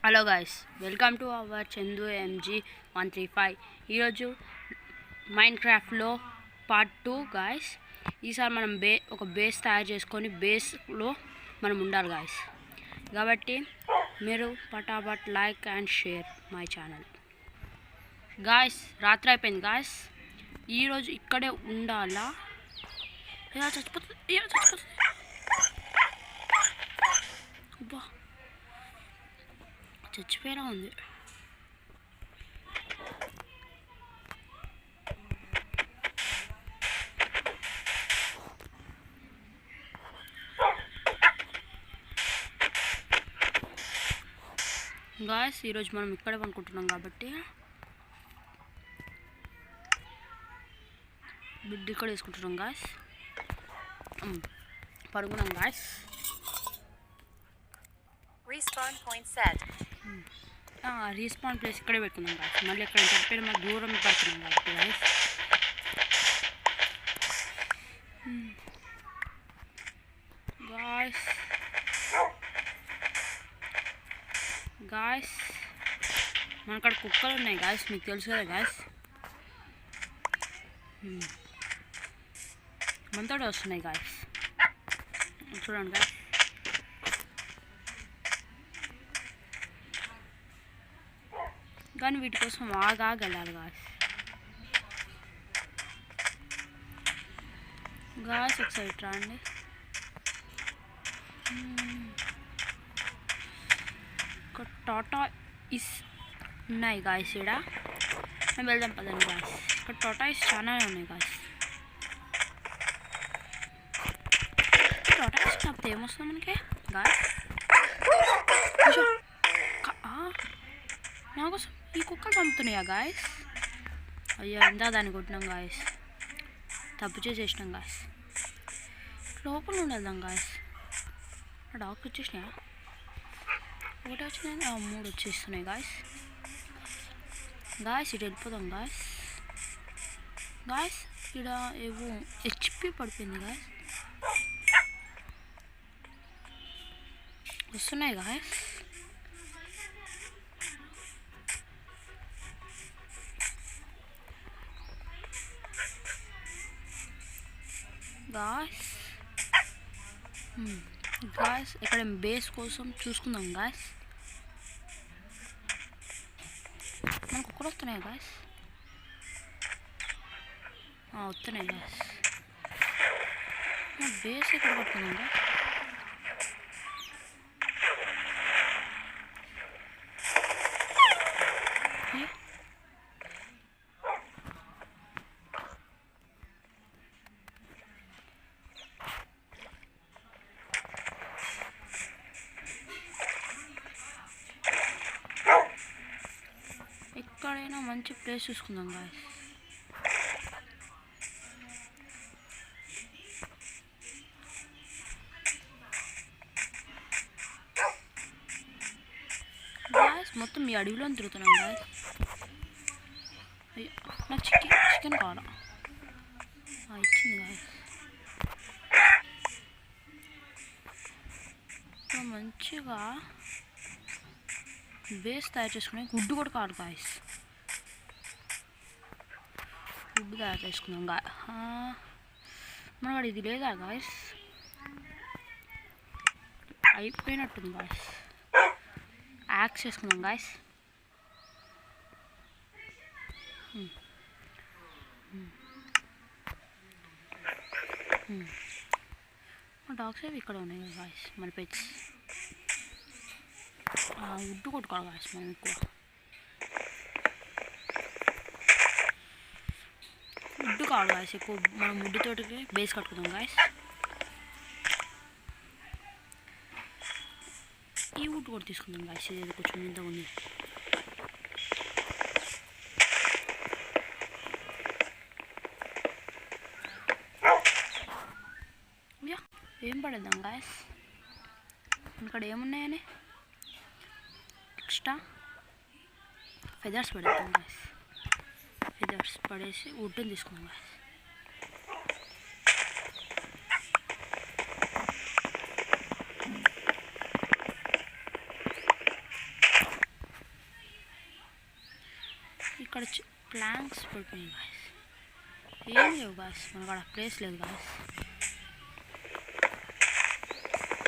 Hello guys, welcome to our Chandu MG135. ఈరోజు mind క్రాఫ్ట్లో part 2 guys. ఈసారి మనం ఒక బేస్ తయారు చేసుకొని బేస్లో మనం ఉండాలి గాయస్. కాబట్టి మీరు పటాపట్ like and share my channel guys. రాత్రి అయిపోయింది గాయస్. ఈరోజు ఇక్కడే ఉండాలా? చచ్చిపోతుంది. చచ్చిపోయినా ఉంది. గాయస్, ఈరోజు మనం ఇక్కడే అనుకుంటున్నాం కాబట్టి బిడ్డ ఇక్కడ వేసుకుంటున్నాం గాయస్. పడుకున్నాం గాయస్. రీస్పాన్ ప్లేస్ ఇక్కడే పెట్టుకున్నాం గాయస్. మళ్ళీ ఎక్కడ చెప్పిన మా దూరం పడుతున్నాం కాబట్టి గాయస్. గాయస్ మన అక్కడ కుక్కలు ఉన్నాయి గాయస్, మీకు తెలుసు కదా గాయస్. మనతో వస్తున్నాయి గాయస్, చూడండి గాయస్. కానీ వీటి కోసం ఆగగలాలి గాయస్. గాయస్ ఒకసారి రండి. ఒక టాటా ఇస్ ఉన్నాయి గాయస్. ఇక్కడ మేము వెళ్దాం పదండి గాయస్. ఇక్కడ టాటా ఇస్ చాలా ఉన్నాయి గాయస్. టాటా ఇస్ కాకపోతే ఏమొస్తుంది మనకి గాయస్? నాకోసం ఈ కుక్కలు పంపుతున్నాయా గాయస్? అయ్యో, ఇందా దాన్ని కొట్టినాం గాయస్. తప్పు చేసేసినాం గాయస్. లోపల ఉండేద్దాం గాయస్. డాక్టర్ వచ్చేసినాయా? ఒకటి వచ్చినాయి, 3 వచ్చేస్తున్నాయి గాయస్. ఇటు వెళ్ళిపోదాం గాయస్. ఇక్కడ ఏవో HP పడిపోయింది గాయస్. వస్తున్నాయి గాయస్. గాయస్ ఇక్కడ బేస్ కోసం చూసుకుందాం గాయస్. మనకు కుక్కలు వస్తున్నాయి గాయస్. వస్తున్నాయి గాయస్. బేస్ ఎక్కడ పడుతున్నాం గాయస్? ఎక్కడైనా మంచి ప్లేస్ చూసుకుందాం గాయస్. మొత్తం ఈ అడవిలో తిరుగుతున్నాం గాయస్. అయ్యో, నాకు చికెన్ కావాలా? ఇచ్చింది గాయస్. మంచిగా బేస్ తయారు చేసుకునే గుడ్డు కూడా కాదు గాయస్. గుడ్డు తయారు చేసుకున్నాం మన ఇది లేదా గాయస్? అయిపోయినట్టుంది గాయస్. యాక్స్ చేసుకుందాం గాయస్. డాగ్స్ అవి ఇక్కడ ఉన్నాయి కదా గాయస్, మన పెట్స్. ఉడ్డు కొట్టుకోవాలి గాయస్ మనం ఎక్కువ. ఉడ్డు కావాలి గాయస్ ఎక్కువ. మనం ఉడ్డుతోటి బేస్ కట్టుకుందాం గాయస్. ఈ ఉడ్డు కూడా తీసుకుందాం గాయస్. ఇది కొంచెం ఇంత ఉంది. ఏం పడేద్దాం గాయస్. ఇక్కడ ఏమున్నాయని ఎక్స్ట్రా ఫెదర్స్ పడేద్దాం గాయస్. ఫెదర్స్ పడేసి వుడ్ని తీసుకుందాం గాయస్. ఇక్కడ ప్లాంక్స్ పడిపోయినాయి గాయస్. ఏం లేవు గాయస్, మనకు అక్కడ ప్లేస్ లేదు గాయస్.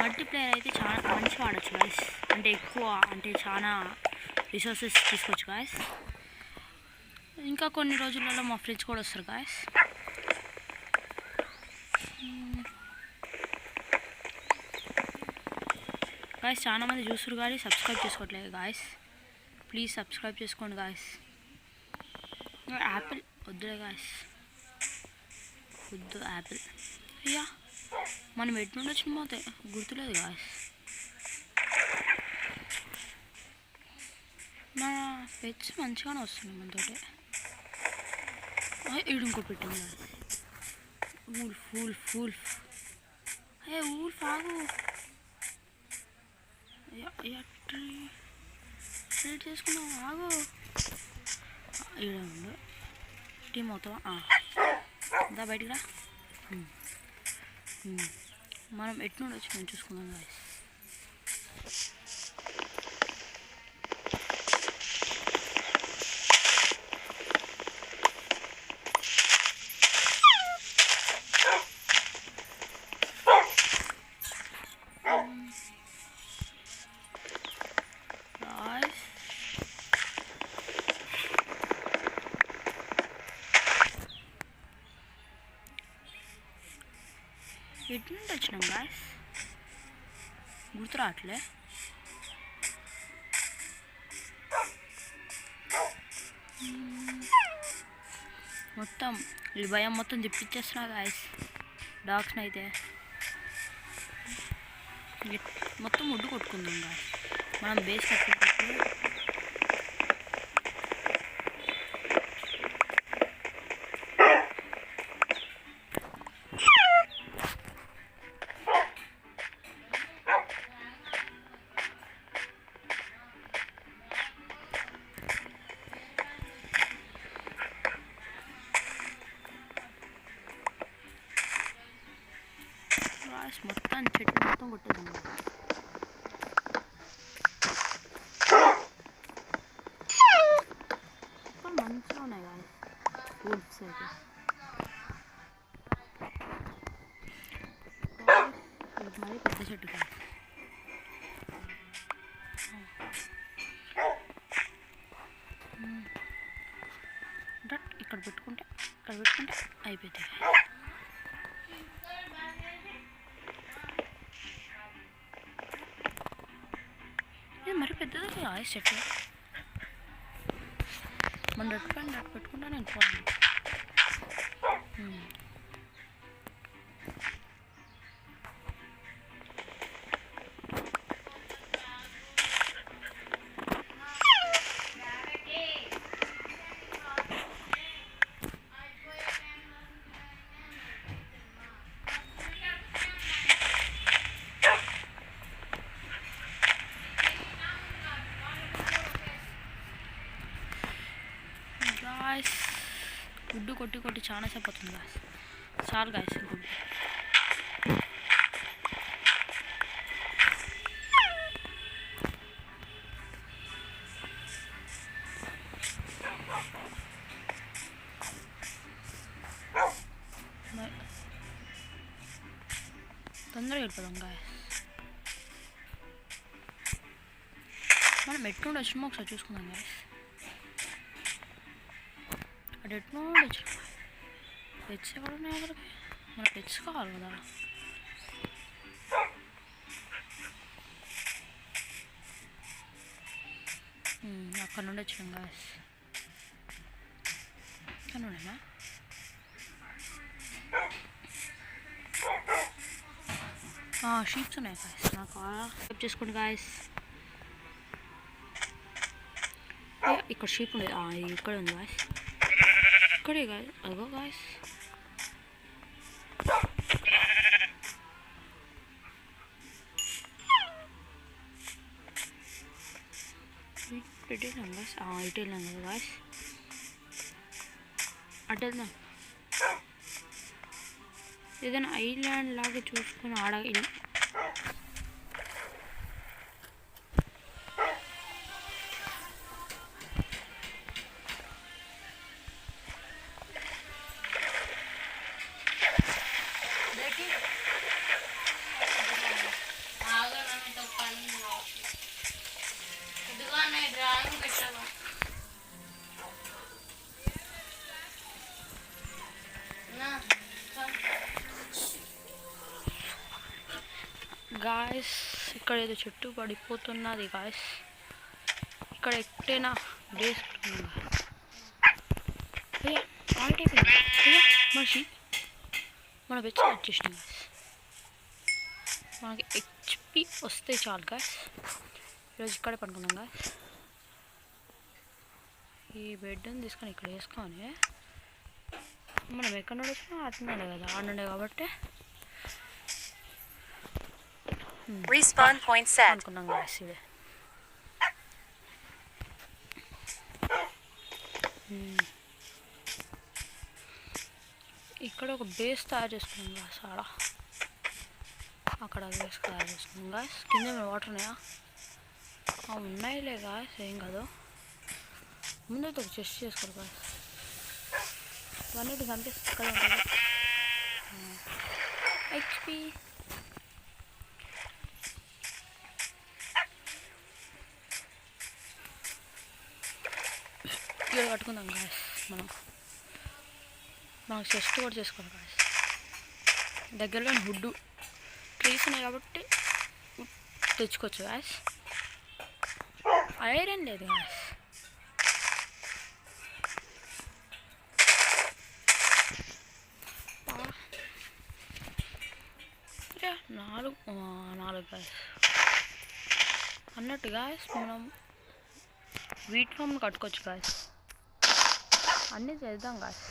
మల్టీప్లేయర్ అయితే చాలా మంచిగా ఆడచ్చు గాయస్, అంటే ఎక్కువ అంటే చాలా రిసోర్సెస్ తీసుకోవచ్చు గాయస్. ఇంకా కొన్ని రోజులలో మా ఫ్రిడ్జ్ కూడా వస్తారు గాయస్. గాయస్ చాలామంది చూస్తారు కానీ సబ్స్క్రైబ్ చేసుకోవట్లేదు గాయస్. ప్లీజ్ సబ్స్క్రైబ్ చేసుకోండి గాయస్. యాపిల్ వద్దులే గాయస్, వద్దు యాపిల్. అయ్యా మనం ఎటు నుండి వచ్చిన పోతే గుర్తులేదు గాయస్. నా పెట్స్ మంచిగానే వస్తుంది మనతోటి. ఈడు ఇంకో పెట్టింది గాయస్. Wolf wolf wolf. అయ్యే ఊల్ఫ్ ఆగు. ట్రీట్ చేసుకున్నాం ఆగు. ఈడ ఉండు టీం అవుతావా? దా బయటికి రా. మనం ఎటు నుండి వచ్చి మేము చూసుకుందాం గాయస్. ఎటు నుండి వచ్చినాం గాయస్, గుర్తు రావట్లే. మొత్తం ఈ భయం మొత్తం తిప్పించేస్తున్నా గాయస్ డాగ్స్ని అయితే. మొత్తం ముడ్డు కొట్టుకుందాం గాయస్. మనం బేస్ కట్టుకుంటే మొత్తం చెట్టు మొత్తం కొట్టేద్దాం. మంచిగా ఉన్నాయి గాయస్ వుడ్స్ అయితే. మరీ పెద్ద చెట్టు కాదు. ఇక్కడ పెట్టుకుంటే అయిపోతాయి. మరి పెద్దది గాయస్ చెట్టు. మన డట్ పెట్టుకుంటా నేను పోను. గుడ్డు కొట్టి చాలా సేపు అవుతుంది గాయస్. చాలు గాయస్ గుడ్డు. తొందరగా వెళ్ళిపోదాం గాయస్. మనం ఎటు నుండి వచ్చినామో ఒకసారి చూసుకుందాం గాయస్. అటు ఎటు నుండి వచ్చినాం. పెట్స్ ఎక్కడ ఉన్నాయి అక్కడికి? మన పెట్స్ కావాలి కదా. అక్కడ నుండి వచ్చినాం గాయస్. అక్కడ నుండేనా? షీప్స్ ఉన్నాయి గాయస్. నాకు సబ్స్క్రైబ్ చేసుకోండి గాయస్. ఇక్కడ షీప్ ఉండేది, ఇక్కడ ఉంది గాయస్. ఇక్కడే గాయస్, అగో గాయస్. ఇటు వెళ్ళాం గాయస్. ఇటు వెళ్ళాం కదా గాయస్. అటు వెళ్దాం. ఏదైనా ఐలాండ్ లాగా చూసుకొని ఆడ గాయస్ ఇక్కడ ఏదో చెట్టు పడిపోతున్నది గాయస్. ఇక్కడ ఎట్టేనా బేస్ అయ్యా ఆల్ట్ అయిపోయింది. అయ్యా మనిషి మన బెచ్ వచ్చేసింది గాయస్. మనకి హెచ్పి వస్తే చాలు గాయస్. ఈరోజు ఇక్కడే పడుకుందాం గాయస్. ఈ బెడ్ని తీసుకొని ఇక్కడ వేసుకొని మనం ఎక్కడ నుండి వచ్చినా అట్నుండే కదా, ఆడుండే కాబట్టి అనుకున్నాం గాయస్. ఇదే ఇక్కడ ఒక బేస్ తయారు చేసుకున్నాం గాయస్. అక్కడ బేస్ తయారు చేసుకున్నాం గాయస్. కింద వాటర్ ఉన్నాయా? ఉన్నాయిలే గాయస్, ఏం కాదు. ముందైతే ఒక చెస్ట్ చేసుకోరు గాయస్. ఇవన్నీ కనిపిస్తుంది ఇక్కడ ఉంటుంది. హెచ్పి ఇక్కడ కట్టుకుందాం గాయస్. మనకు చెస్ట్ కూడా చేసుకోవాలి గాయస్. దగ్గరలో వుడ్ ట్రీస్ ఉన్నాయి కాబట్టి తెచ్చుకోవచ్చు గాయస్. ఐరన్ లేదు గాయస్. నాలుగు గాయస్ అన్నట్టు గాయస్. మనం వీట్ ఫామ్ని కట్టుకోవచ్చు గాయస్. అన్నీ చేద్దాం గాయస్.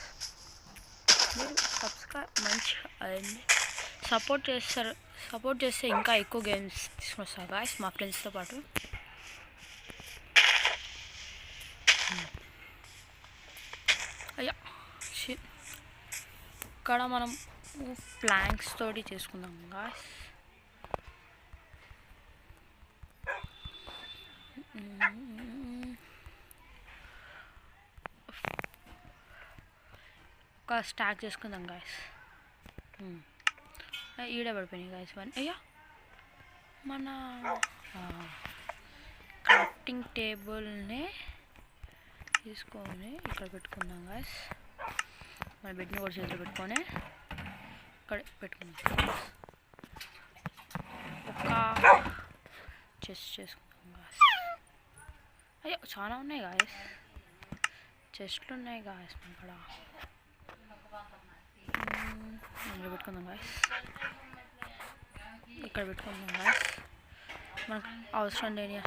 మీరు సబ్స్క్రైబ్ మంచిగా అయింది సపోర్ట్ చేస్తే ఇంకా ఎక్కువ గేమ్స్ తీసుకొస్తారు గాయస్ మా ఫ్రెండ్స్తో పాటు. అయ్యా ఇక్కడ మనం ప్లాంక్స్ తోటి చేసుకుందాం గాయస్. ఒక స్టాక్ చేసుకుందాం గాయస్. ఈడ పడిపోయినాయి గాయస్ వన్. అయ్యా మన క్రాఫ్టింగ్ టేబుల్ని తీసుకొని ఇక్కడ పెట్టుకుందాం గాయస్. మన బెడ్ని కూడా చేతిలో పెట్టుకొని ఇక్కడ పెట్టుకుందాం. ఒక చెస్ట్ చేసుకుందాం గాయస్. అయ్యో చాలా ఉన్నాయి గాయస్, చెస్ట్లు ఉన్నాయి గాయస్. మన ఇక్కడ పెట్టుకుందాం గాయస్. ఇక్కడ పెట్టుకుందాం గాయస్. మనకు అవసరం లేని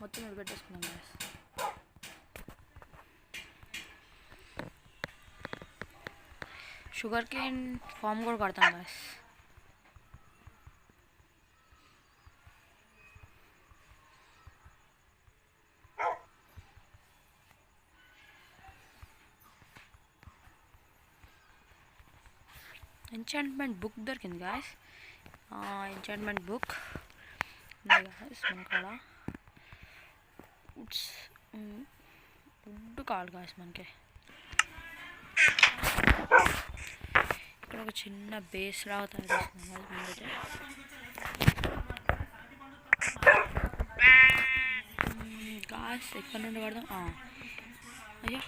మొత్తం ఇక్కడ పెట్టేసుకుందాం గాయస్. షుగర్ కేన్ ఫామ్ కూడా కడతాం గాయస్. ఎంచాంట్మెంట్ బుక్ దొరికింది గాయస్. ఎంచాంట్మెంట్ బుక్ ఉంది గాయస్. మన కాడ వుడ్ కావాలి గాయస్ మనకి. ఇక్కడ ఒక చిన్న బేస్ లాగా తయారు చేస్తున్నాం గాయస్. ముందైతే గాయస్ ఎక్కడి నుండి పడదాం? అయ్యా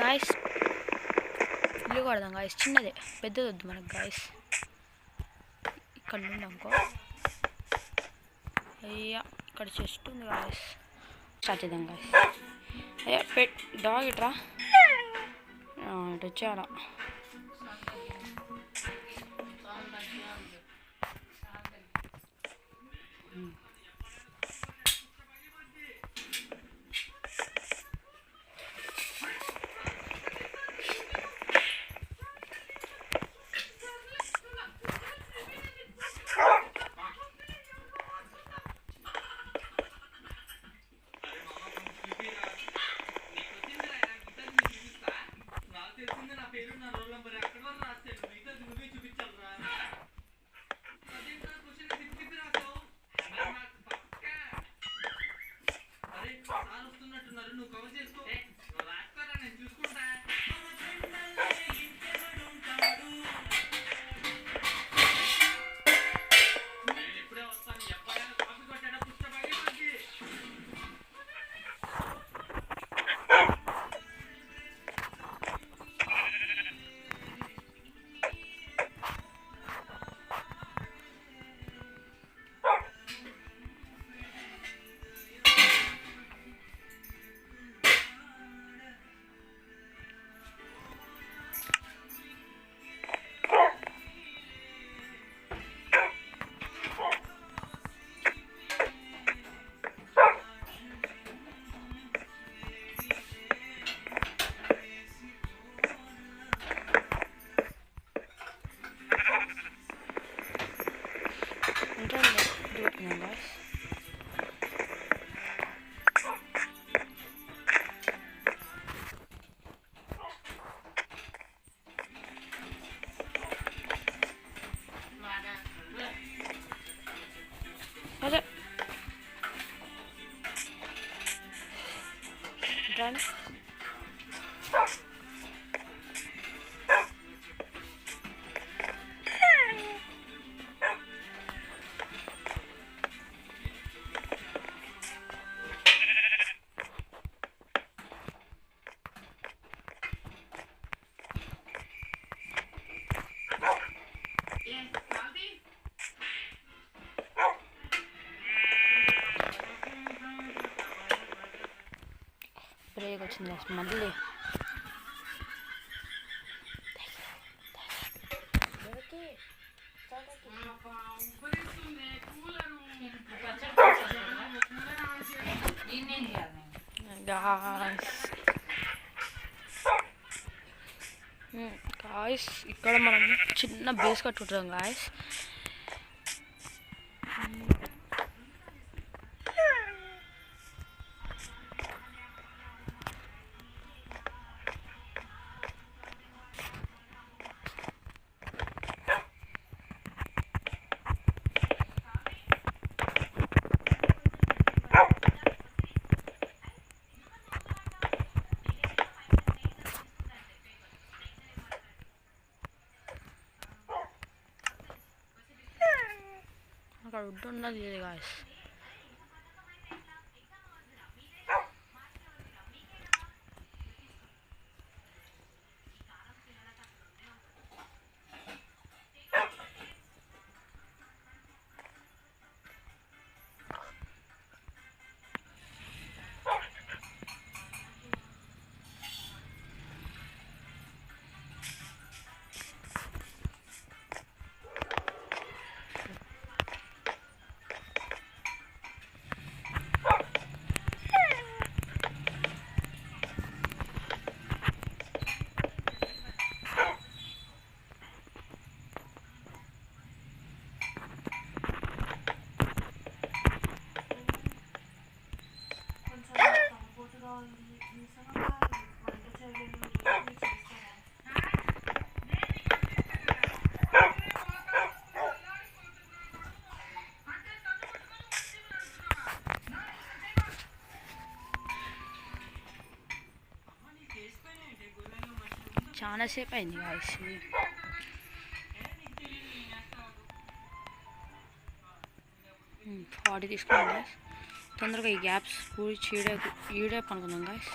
గాయస్ ఇల్లు కడదాం గాయస్. చిన్నదే, పెద్దది వద్దు మనకు గాయస్. ఇక్కడ నుండి అనుకో. అయ్యా ఇక్కడ చెస్ట్ ఉంది గాయస్. స్టార్ట్ చేద్దాం గాయస్. అయ్యా డాగ్ ఇట్రా, ఇటు వచ్చాడా? వచ్చింది గైస్ మళ్ళీ. గాయస్ ఇక్కడ మనం చిన్న బేస్ కట్టుకుంటాం గాయస్. అక్కడ వుడ్ ఉన్నది గాయస్. చాలా సేపు అయింది గాయస్. 40 తీసుకున్నాం గాయస్. తొందరగా ఈ గ్యాప్స్ పూర్తి ఈడే పనుకుందాం గాయస్.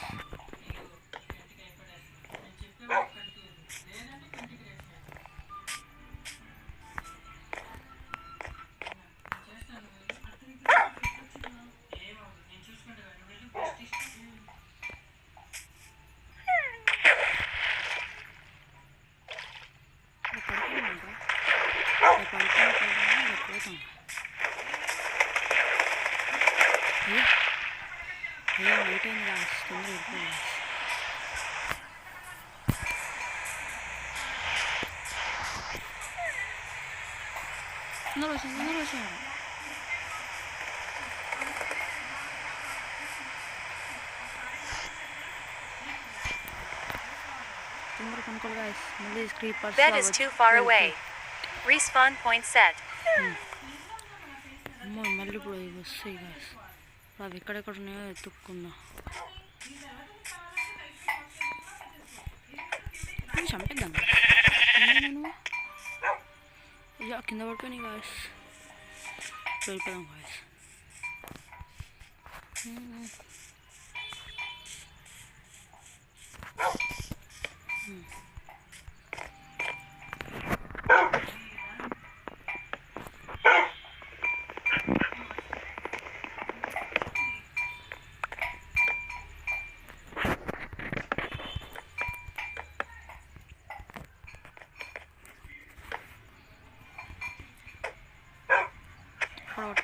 లేట్ అయింది గాయస్, తొందరగా వెళ్ళిపోయింది. తొందరగా వచ్చాను. తొందరగా కొనుక్కోవాలి గాయస్. మళ్ళీ scrapers. Bed is too far away. Respawn point set. అమ్మో మళ్ళీ ఇప్పుడు ఇవి వస్తాయి గాయస్. అవి ఎక్కడెక్కడ ఉన్నాయో ఎత్తుక్కుందా. చంపేద్దాం. ఇక కింద పడిపోయినాయి గాయస్. వెళ్ళిపోదాం గాయస్.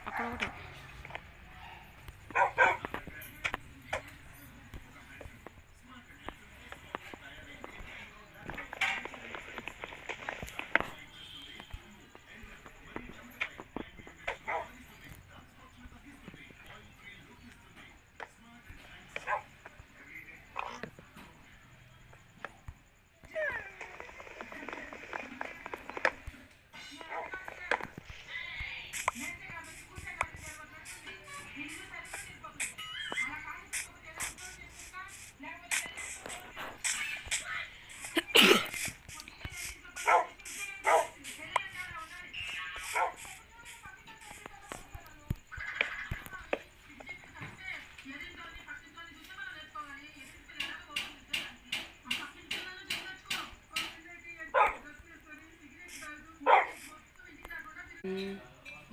అక్కడ ఒకటి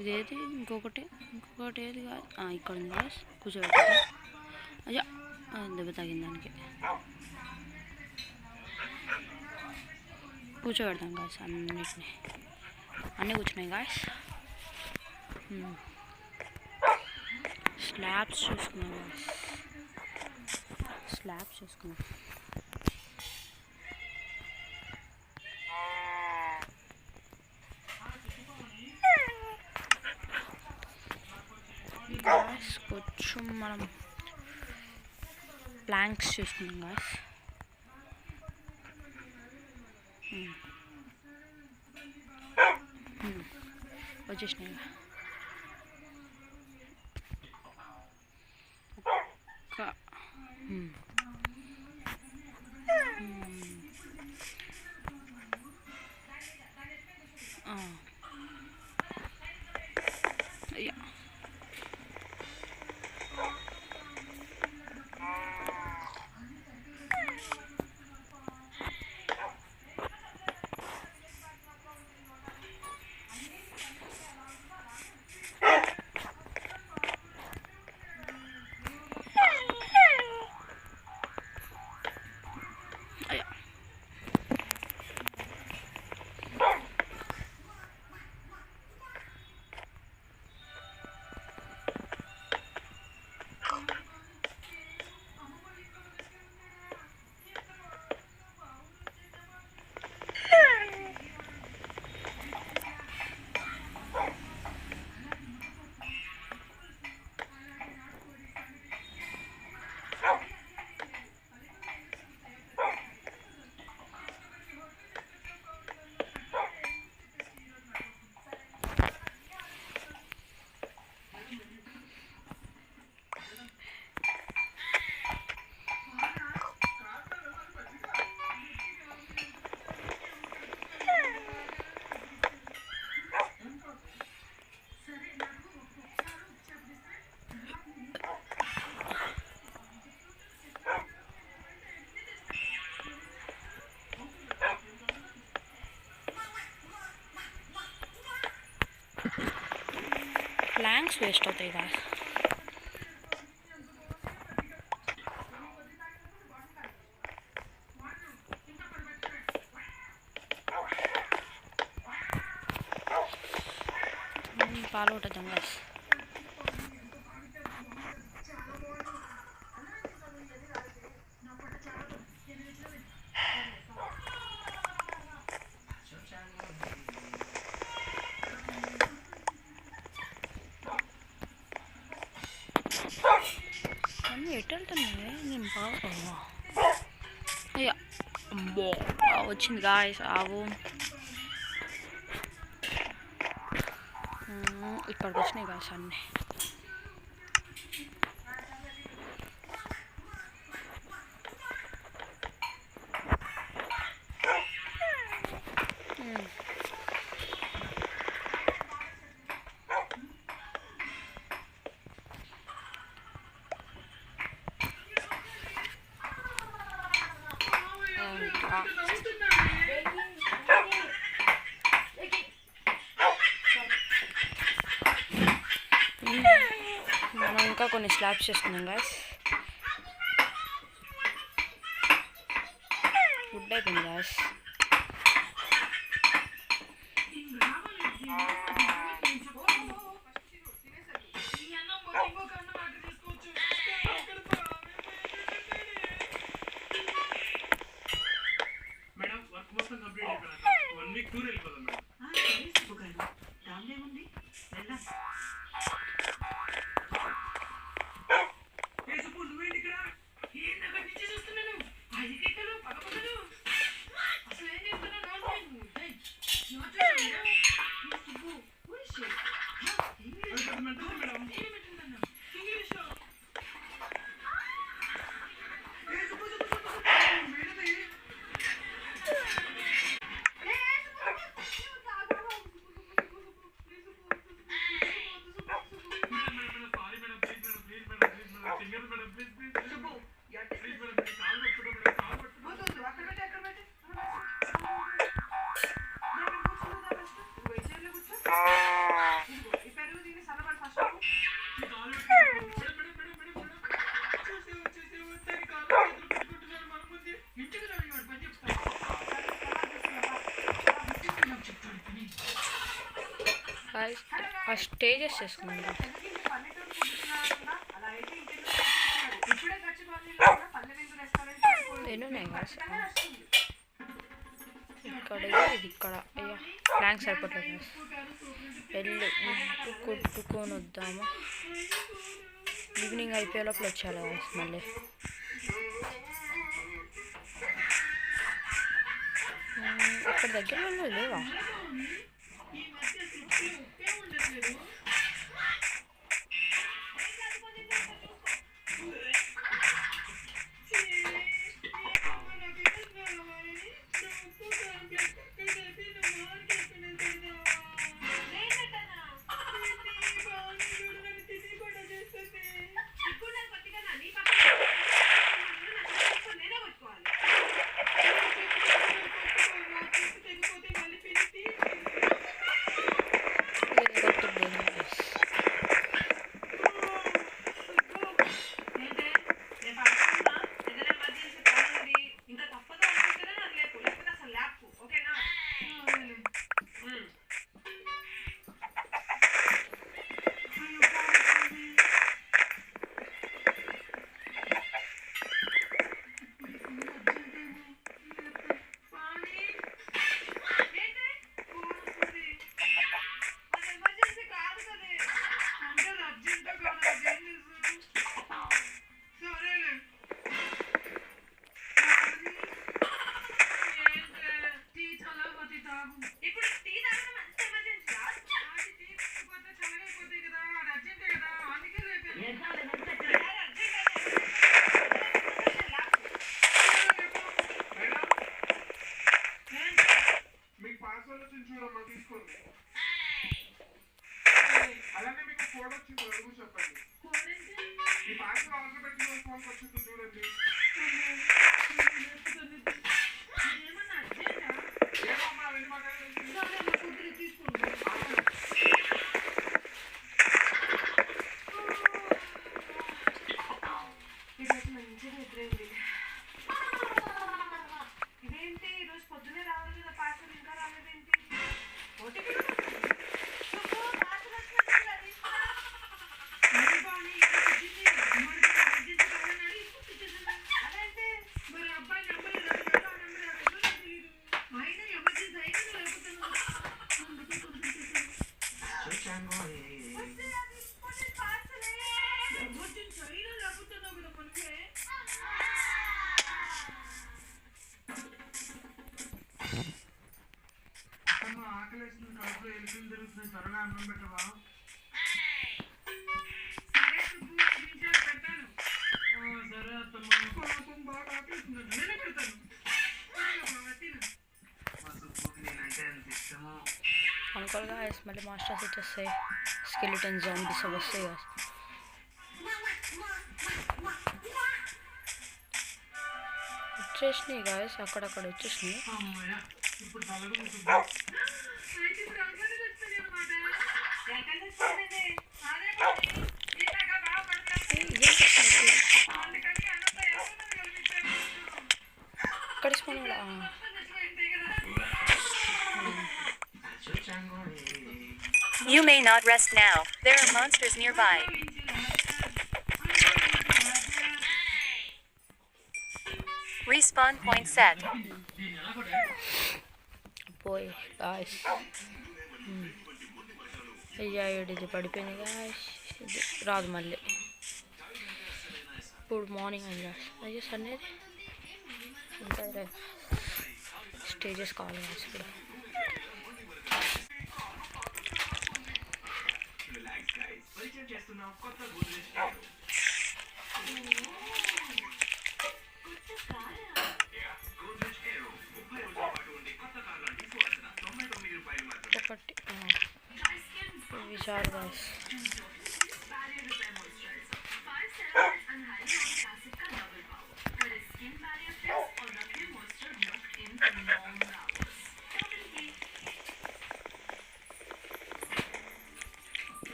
ఇదేది ఇంకొకటి ఏది కాదు ఇక్కడ ఉంది గాయస్. కూర్చోబెట్టా. అయ్యా దెబ్బ తగిన దానికి కూర్చోబెడతాం గాయస్ అన్నీ కూర్చున్నాయి గాయస్. స్లాబ్స్ చూసుకున్నాం గాయస్, స్లాబ్స్ చూసుకున్నాం. గాయస్ కొంచెం మనం ప్లాంక్స్ చూసుకున్నాం గాయస్. వచ్చేసినాయి. Yeah. ప్లాంక్స్ వేస్ట్ అవుతాయి కదా. పాలు కొట్టద్దాం గాయస్. అన్నీ ఎటు వెళ్తున్నాయి? నేను బాగా అమ్మో వచ్చింది గాయస్. ఆవు ఇక్కడికి వచ్చినాయి గాయస్ అన్నీ. మనం ఇంకా కొన్ని స్లాబ్స్ చేసుకున్నాం గాయస్. ఫుడ్ అయిపోయింది గాయస్. ఆ స్టేజెస్ చేసుకున్నాం. ఎన్నున్నాయి గాయస్? ఇక్కడ ఇది ఇక్కడ అయ్యా ప్లాంక్ సరిపోతుంది గాయస్. వెళ్ళి కుట్టుకొని వద్దాము. ఈవినింగ్ అయిపోయే లోపల వచ్చేయాలి గాయస్. మళ్ళీ ఇక్కడ దగ్గర లేవా? అంకుల్ గాయస్ మళ్ళీ మాస్టర్స్ వచ్చేస్తాయి. స్కెలిటన్ జాంబీస్ అవి వస్తాయి గాయస్. వచ్చేసినాయి గాయస్, అక్కడక్కడ వచ్చేసినాయి. కడిసిపోయినా You may not rest now. There are monsters nearby. Respawn point set. Boy, guys. అయ్యా ఇది పడిపోయింది గాయస్. ఇది రాదు మళ్ళీ. ఇప్పుడు మార్నింగ్ అయింది గాయస్. అయ్యో సండే ఇంకా స్టేజెస్ కావాలి గాయస్. ఇప్పుడు ఒకటి విచార్ గాయస్.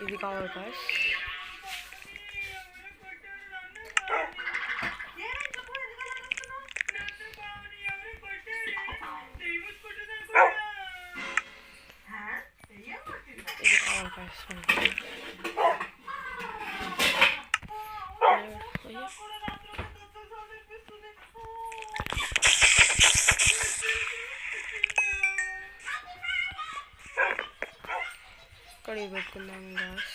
ఇవి కావాలి గాయస్. ఇది కావాలి గాయస్. కడిగి పెట్టుకుందాం గాయస్.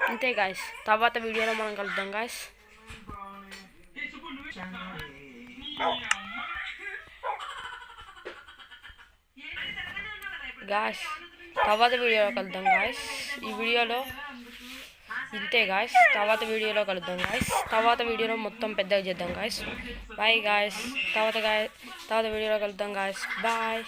అంతే గాయస్, తర్వాత వీడియోలో మనం కలుద్దాం గాయస్. గాయస్ తర్వాత వీడియోలో కలుద్దాం గాయస్. ఈ వీడియోలో ఇంతే గాయస్. తర్వాత వీడియోలో కలుద్దాం గాయస్. తర్వాత వీడియోలో మొత్తం పెద్దగా చేద్దాం గాయస్. Bye guys. తర్వాత వీడియోలో కలుద్దాం గాయస్. బాయ్.